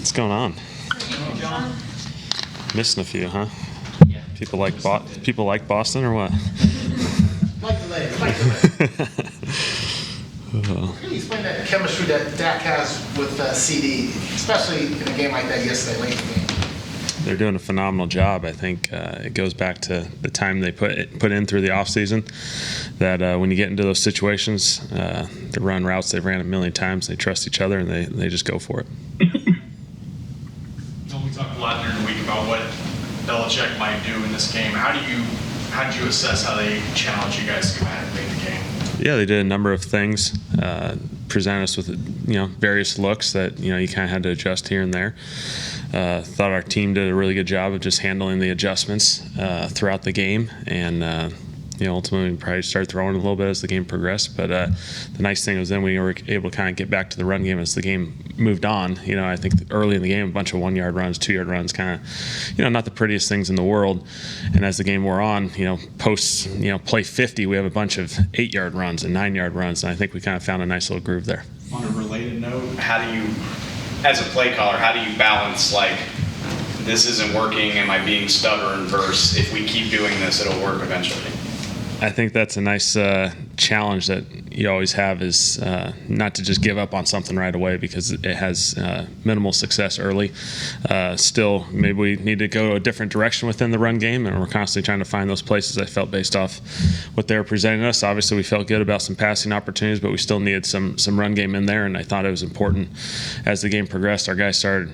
What's going on? Missing a few, huh? Yeah. People like Boston or what? Like the leg. Can you explain that chemistry that Dak has with CD, especially in a game like that yesterday, late in the game? They're doing a phenomenal job. I think it goes back to the time they put in through the offseason, that when you get into those situations, they run routes they've ran a million times. They trust each other, and they just go for it. We talked a lot during the week about what Belichick might do in this game. How did you assess how they challenge you guys schematically in the game? Yeah, they did a number of things. Presented us with various looks that you kind of had to adjust here and there. Thought our team did a really good job of just handling the adjustments throughout the game, and ultimately we probably started throwing a little bit as the game progressed. But the nice thing was then we were able to kind of get back to the run game as the game moved on. I think early in the game, a bunch of 1-yard runs, 2-yard runs, kind of not the prettiest things in the world. And as the game wore on, post play 50, we have a bunch of 8-yard runs and 9-yard runs, and I think we kind of found a nice little groove there. On a related note, how do you, as a play caller, how do you balance this isn't working, am I being stubborn, versus if we keep doing this, it'll work eventually? I think that's a nice challenge that you always have, is not to just give up on something right away because it has minimal success early. Still, maybe we need to go a different direction within the run game, and we're constantly trying to find those places. I felt based off what they were presenting us. Obviously, we felt good about some passing opportunities, but we still needed some run game in there, and I thought it was important as the game progressed. Our guys started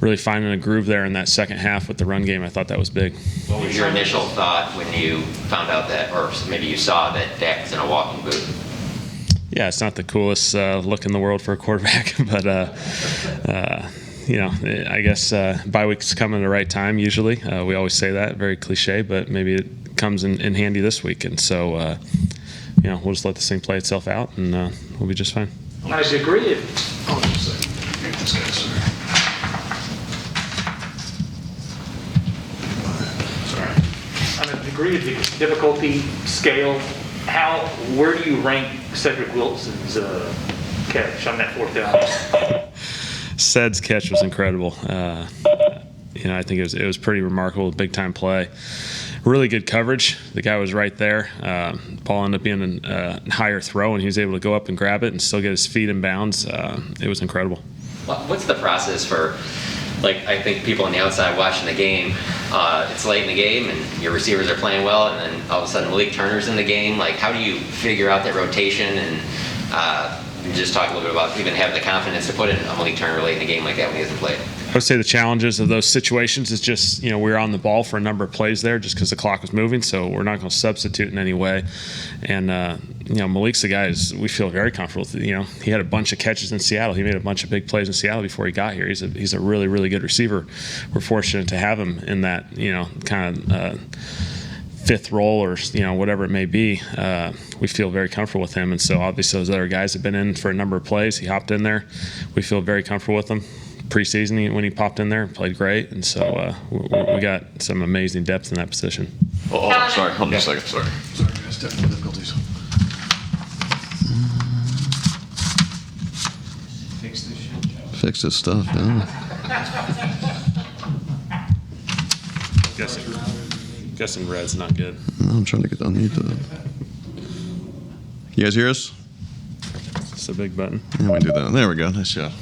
really finding a groove there in that second half with the run game. I thought that was big. What was your initial thought when you found out that, or maybe you saw that Dak was in a walking boot? Yeah, it's not the coolest look in the world for a quarterback, but I guess bye weeks come at the right time. Usually, we always say that, very cliche, but maybe it comes in handy this week, and so we'll just let this thing play itself out, and we'll be just fine. I agree. Hold on a second. Get this guy, sir. On a degree of the difficulty scale, where do you rank Cedric Wilson's catch on that fourth down? Ced's catch was incredible. I think it was pretty remarkable, big time play. Really good coverage. The guy was right there. Ball ended up being a higher throw, and he was able to go up and grab it and still get his feet in bounds. It was incredible. What's the process for, I think people on the outside watching the game, it's late in the game and your receivers are playing well, and then all of a sudden Malik Turner's in the game. How do you figure out that rotation, and just talk a little bit about even having the confidence to put in a Malik Turner late in the game like that when he hasn't played? I would say the challenges of those situations is just, we were on the ball for a number of plays there just because the clock was moving, so we're not going to substitute in any way. And, Malik's the guy we feel very comfortable with. He had a bunch of catches in Seattle. He made a bunch of big plays in Seattle before he got here. He's a really, really good receiver. We're fortunate to have him in that, kind of fifth role or, whatever it may be. We feel very comfortable with him. And so obviously those other guys have been in for a number of plays. He hopped in there. We feel very comfortable with him. Preseason, when he popped in there, played great, and so we got some amazing depth in that position. Sorry, hold on a second. Sorry guys, technical difficulties. Fix this stuff, yeah. Guessing red's not good. No, I'm trying to get on mute. You guys hear us? It's a big button. Yeah, we do that. There we go. Nice job.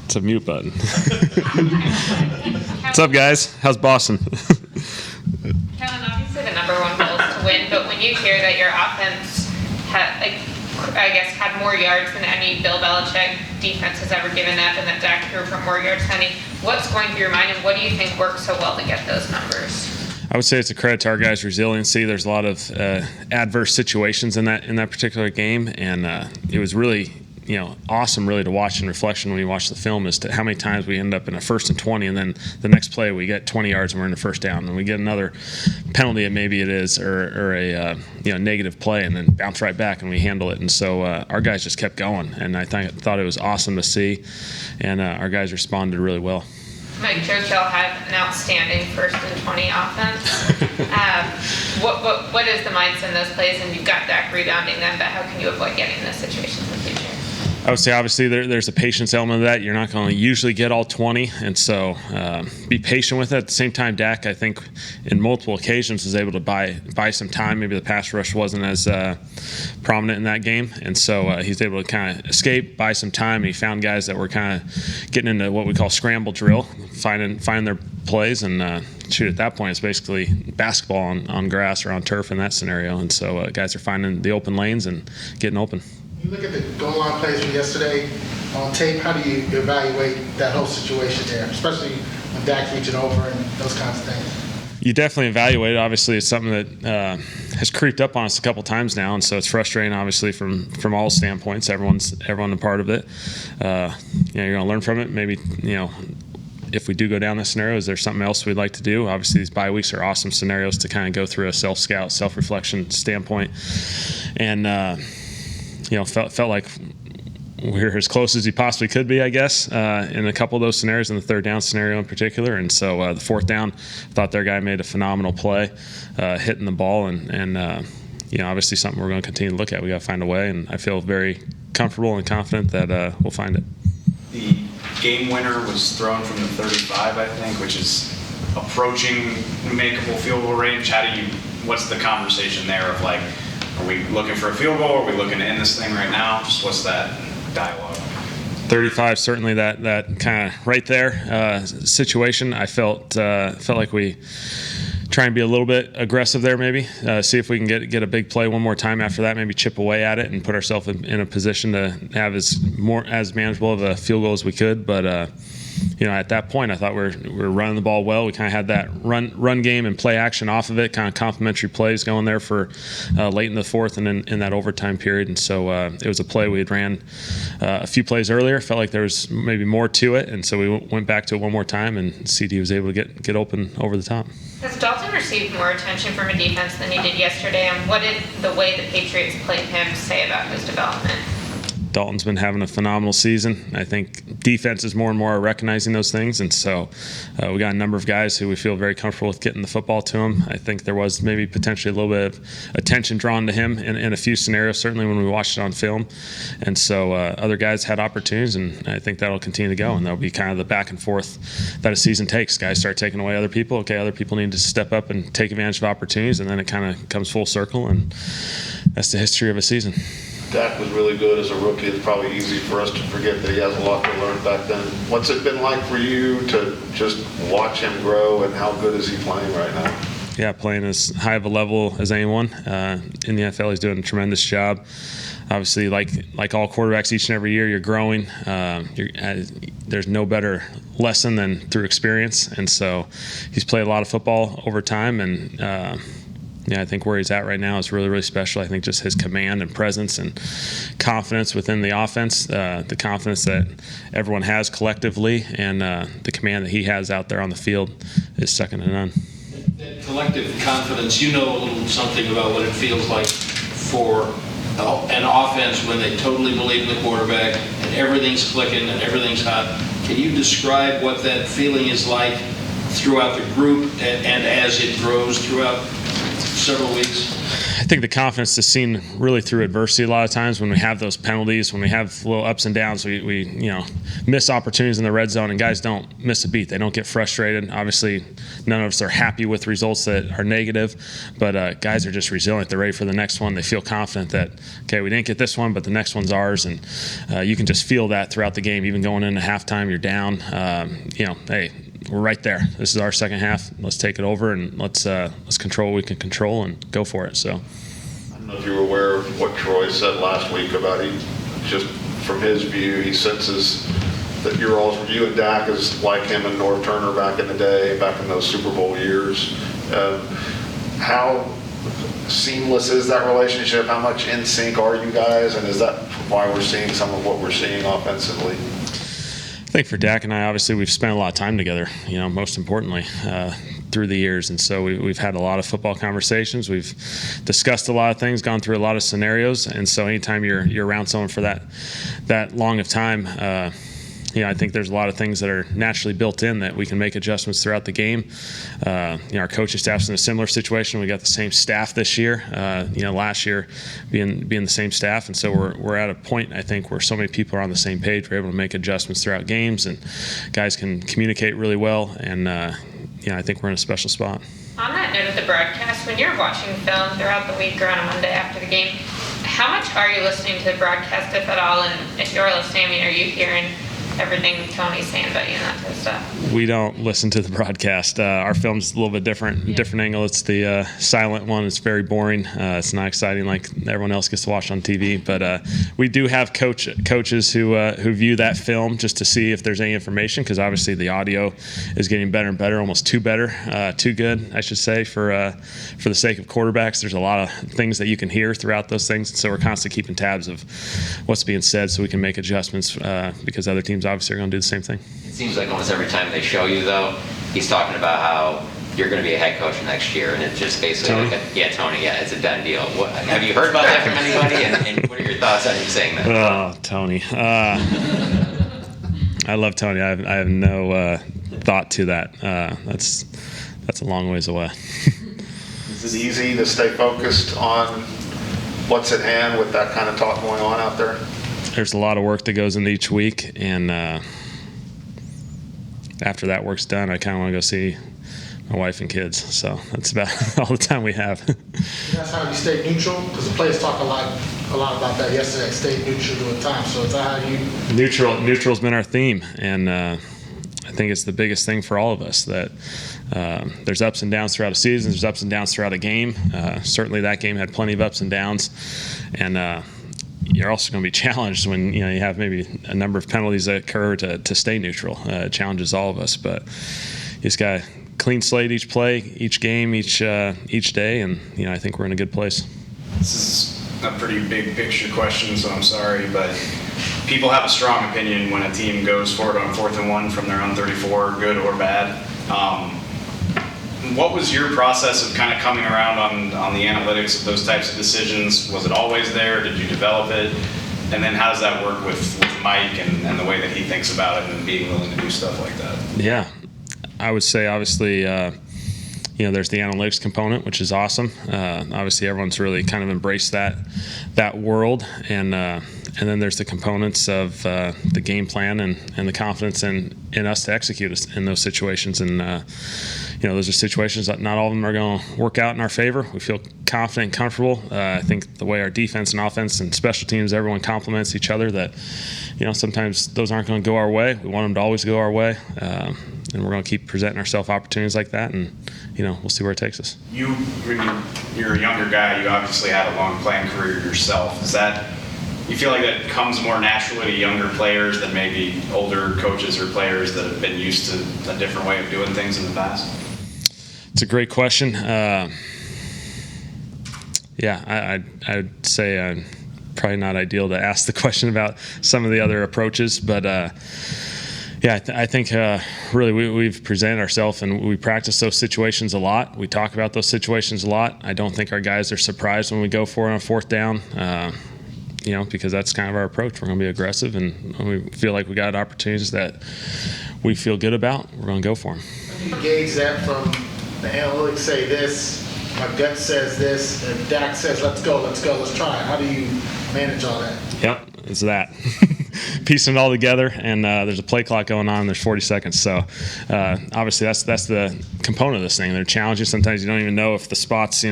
It's a mute button. What's up, guys? How's Boston? Kellen, obviously the number one goal is to win, but when you hear that your offense had more yards than any Bill Belichick defense has ever given up, and that Dak threw for more yards than any, what's going through your mind, and what do you think works so well to get those numbers? I would say it's a credit to our guys' resiliency. There's a lot of adverse situations in that particular game, and it was really awesome really to watch in reflection when you watch the film as to how many times we end up in a 1st and 20, and then the next play we get 20 yards and we're in the first down, and we get another penalty, maybe it is, or a negative play, and then bounce right back and we handle it. And so our guys just kept going, and I thought it was awesome to see, and our guys responded really well. Mike Churchill had an outstanding 1st and 20 offense. What is the mindset in those plays? And you've got Dak rebounding them, but how can you avoid getting in those situations in the future? I would say obviously there's a patience element of that. You're not going to usually get all 20, and so be patient with it. At the same time, Dak, I think, in multiple occasions was able to buy some time. Maybe the pass rush wasn't as prominent in that game, and so he's able to kind of escape, buy some time, and he found guys that were kind of getting into what we call scramble drill, finding their plays, and shoot, at that point, it's basically basketball on grass or on turf in that scenario, and so guys are finding the open lanes and getting open. You look at the goal line plays from yesterday on tape. How do you evaluate that whole situation there, especially when Dak's reaching over and those kinds of things? You definitely evaluate it. Obviously, it's something that has creeped up on us a couple times now, and so it's frustrating. Obviously, from all standpoints, everyone a part of it. You're going to learn from it. Maybe if we do go down this scenario, is there something else we'd like to do? Obviously, these bye weeks are awesome scenarios to kind of go through a self-scout, self-reflection standpoint, and felt like we were as close as you possibly could be, I guess, in a couple of those scenarios, in the third down scenario in particular. And so the fourth down, I thought their guy made a phenomenal play, hitting the ball, and obviously something we're going to continue to look at. We got to find a way, and I feel very comfortable and confident that we'll find it. The game winner was thrown from the 35, I think, which is approaching makeable field goal range. What's the conversation there of like, are we looking for a field goal? Are we looking to end this thing right now? Just what's that dialogue? 35, certainly that kind of right there situation. I felt like we try and be a little bit aggressive there, maybe see if we can get a big play one more time after that, maybe chip away at it and put ourselves in a position to have as manageable of a field goal as we could. But at that point, I thought we were running the ball well. We kind of had that run game and play action off of it, kind of complementary plays going there for late in the fourth and in that overtime period. And so it was a play we had ran a few plays earlier. Felt like there was maybe more to it, and so we went back to it one more time, and CD was able to get open over the top. Has Dalton received more attention from a defense than he did yesterday, and what did the way the Patriots played him say about his development? Dalton's been having a phenomenal season. I think defenses more and more are recognizing those things, and so we got a number of guys who we feel very comfortable with getting the football to him. I think there was maybe potentially a little bit of attention drawn to him in a few scenarios, certainly when we watched it on film, and so other guys had opportunities, and I think that'll continue to go, and that'll be kind of the back and forth that a season takes. Guys start taking away other people. Okay, other people need to step up and take advantage of opportunities, and then it kind of comes full circle, and that's the history of a season. Dak was really good as a rookie. It's probably easy for us to forget that he has a lot to learn back then. What's it been like for you to just watch him grow, and how good is he playing right now? Yeah, playing as high of a level as anyone in the NFL. He's doing a tremendous job. Obviously, like all quarterbacks, each and every year you're growing. There's no better lesson than through experience, and so he's played a lot of football over time, and I think where he's at right now is really, really special. I think just his command and presence and confidence within the offense, the confidence that everyone has collectively, and the command that he has out there on the field is second to none. That collective confidence, a little something about what it feels like for an offense when they totally believe in the quarterback and everything's clicking and everything's hot. Can you describe what that feeling is like throughout the group and as it grows throughout several weeks? I think the confidence is seen really through adversity a lot of times when we have those penalties, when we have little ups and downs, we miss opportunities in the red zone, and guys don't miss a beat. They don't get frustrated. Obviously, none of us are happy with results that are negative, but guys are just resilient. They're ready for the next one. They feel confident that, okay, we didn't get this one, but the next one's ours, and you can just feel that throughout the game. Even going into halftime, you're down. Hey, we're right there. This is our second half. Let's take it over, and let's control what we can control and go for it. So, I don't know if you were aware of what Troy said last week about just from his view, he senses that you and Dak is like him and Norv Turner back in the day, back in those Super Bowl years. How seamless is that relationship? How much in sync are you guys? And is that why we're seeing some of what we're seeing offensively? I think for Dak and I, obviously, we've spent a lot of time together, most importantly, through the years. And so we've had a lot of football conversations. We've discussed a lot of things, gone through a lot of scenarios. And so anytime you're around someone for that long of time, I think there's a lot of things that are naturally built in that we can make adjustments throughout the game. Our coaching staff's in a similar situation. We got the same staff this year. Last year being the same staff, and so we're at a point, I think, where so many people are on the same page. We're able to make adjustments throughout games, and guys can communicate really well. And I think we're in a special spot. On that note of the broadcast, when you're watching film throughout the week or on a Monday after the game, how much are you listening to the broadcast, if at all? And if you're listening, are you hearing everything Tony's saying about you and that type of stuff? We don't listen to the broadcast. Our film's a little bit different angle. It's the silent one. It's very boring. It's not exciting like everyone else gets to watch on TV. But we do have coaches who view that film just to see if there's any information, because obviously the audio is getting better and better, almost too good, I should say, for the sake of quarterbacks. There's a lot of things that you can hear throughout those things, and so we're constantly keeping tabs of what's being said so we can make adjustments because other teams obviously are going to do the same thing. It seems like almost every time they show you, though, he's talking about how you're going to be a head coach next year, and it's just basically Tony? Tony, it's a done deal. Have you heard about that from anybody, and what are your thoughts on him saying that? Oh, Tony. I love Tony. I have no thought to that. That's a long ways away. Is it easy to stay focused on what's at hand with that kind of talk going on out there? There's a lot of work that goes into each week, and after that work's done, I kind of want to go see my wife and kids. So that's about all the time we have. That's how you stay neutral, because the players talk a lot about that yesterday. Stay neutral during time. So is that how you? Neutral's been our theme, and I think it's the biggest thing for all of us. That there's ups and downs throughout a season. There's ups and downs throughout a game. Certainly, that game had plenty of ups and downs, and you're also going to be challenged when you have maybe a number of penalties that occur to stay neutral. It challenges all of us, but you just got to clean slate each play, each game, each day, and I think we're in a good place. This is a pretty big picture question, so I'm sorry, but people have a strong opinion when a team goes for it on 4th and 1 from their own 34, good or bad. What was your process of kind of coming around on the analytics of those types of decisions? Was it always there? Did you develop it? And then how does that work with Mike and the way that he thinks about it and being willing to do stuff like that? Yeah, I would say obviously, there's the analytics component, which is awesome. Obviously, everyone's really kind of embraced that world, and then there's the components of the game plan and the confidence in us to execute in those situations. And those are situations that not all of them are going to work out in our favor. We feel confident and comfortable. I think the way our defense and offense and special teams, everyone complements each other, that sometimes those aren't going to go our way. We want them to always go our way, and we're going to keep presenting ourselves opportunities like that, and we'll see where it takes us. You're a younger guy. You obviously had a long playing career yourself. You feel like that comes more naturally to younger players than maybe older coaches or players that have been used to a different way of doing things in the past? It's a great question. I'd say probably not ideal to ask the question about some of the other approaches, but I think really we've presented ourselves and we practice those situations a lot. We talk about those situations a lot. I don't think our guys are surprised when we go for it on 4th down. Because that's kind of our approach. We're going to be aggressive, and when we feel like we got opportunities that we feel good about, we're going to go for them. How do you gauge that from the analytics say this, my gut says this, and Dak says, let's go, let's try it? How do you manage all that? Yep, it's that. Piecing it all together, and there's a play clock going on, and there's 40 seconds. So obviously that's the component of this thing. They're challenging. Sometimes you don't even know if the spot's,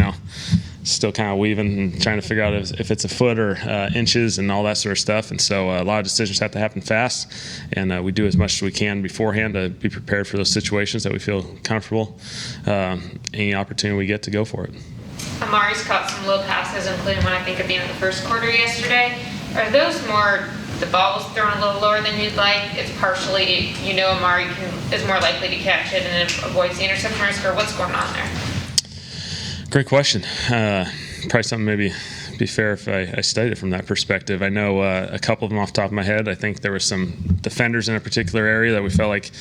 still kind of weaving and trying to figure out if it's a foot or inches and all that sort of stuff. And so a lot of decisions have to happen fast, and we do as much as we can beforehand to be prepared for those situations that we feel comfortable. Any opportunity we get to go for it. Amari's caught some low passes, including one I think at the end of the first quarter yesterday. Are those more the ball was thrown a little lower than you'd like? It's partially, Amari is more likely to catch it and avoids the interception risk, or what's going on there? Great question. Probably something maybe be fair if I studied it from that perspective. I know a couple of them off the top of my head. I think there were some defenders in a particular area that we felt like,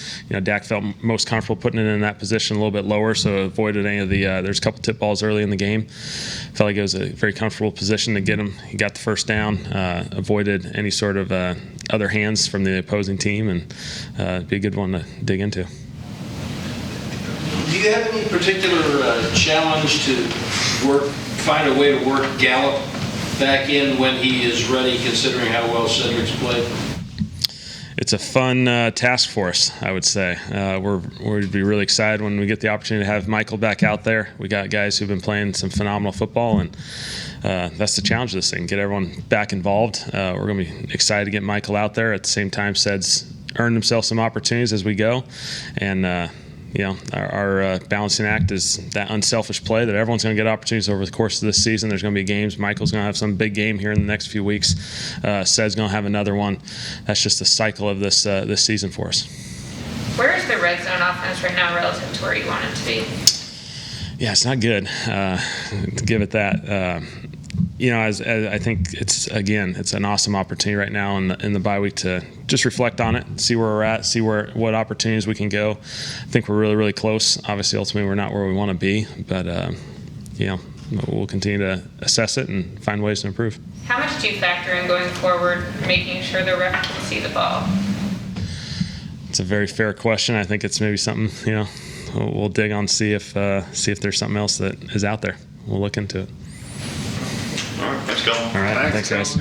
Dak felt most comfortable putting it in that position a little bit lower, so avoided any of the. There's a couple tip balls early in the game. Felt like it was a very comfortable position to get him. He got the first down, avoided any sort of other hands from the opposing team, and it'd be a good one to dig into. Do you have any particular challenge to find a way to work Gallup back in when he is ready, considering how well Cedric's played? It's a fun task for us, I would say. We'd be really excited when we get the opportunity to have Michael back out there. We got guys who've been playing some phenomenal football, and that's the challenge of this thing, get everyone back involved. We're going to be excited to get Michael out there. At the same time, Ced's earned himself some opportunities as we go, and our balancing act is that unselfish play that everyone's going to get opportunities over the course of this season. There's going to be games. Michael's going to have some big game here in the next few weeks. Ced's going to have another one. That's just the cycle of this season for us. Where is the red zone offense right now relative to where you want it to be? Yeah, it's not good. To give it that. As I think it's an awesome opportunity right now in the bye week to just reflect on it, see where we're at, see what opportunities we can go. I think we're really, really close. Obviously, ultimately, we're not where we want to be, but we'll continue to assess it and find ways to improve. How much do you factor in going forward, making sure the ref can see the ball? It's a very fair question. I think it's maybe something we'll dig on, see if there's something else that is out there. We'll look into it. All right, thanks, Kellen. All right, thanks guys.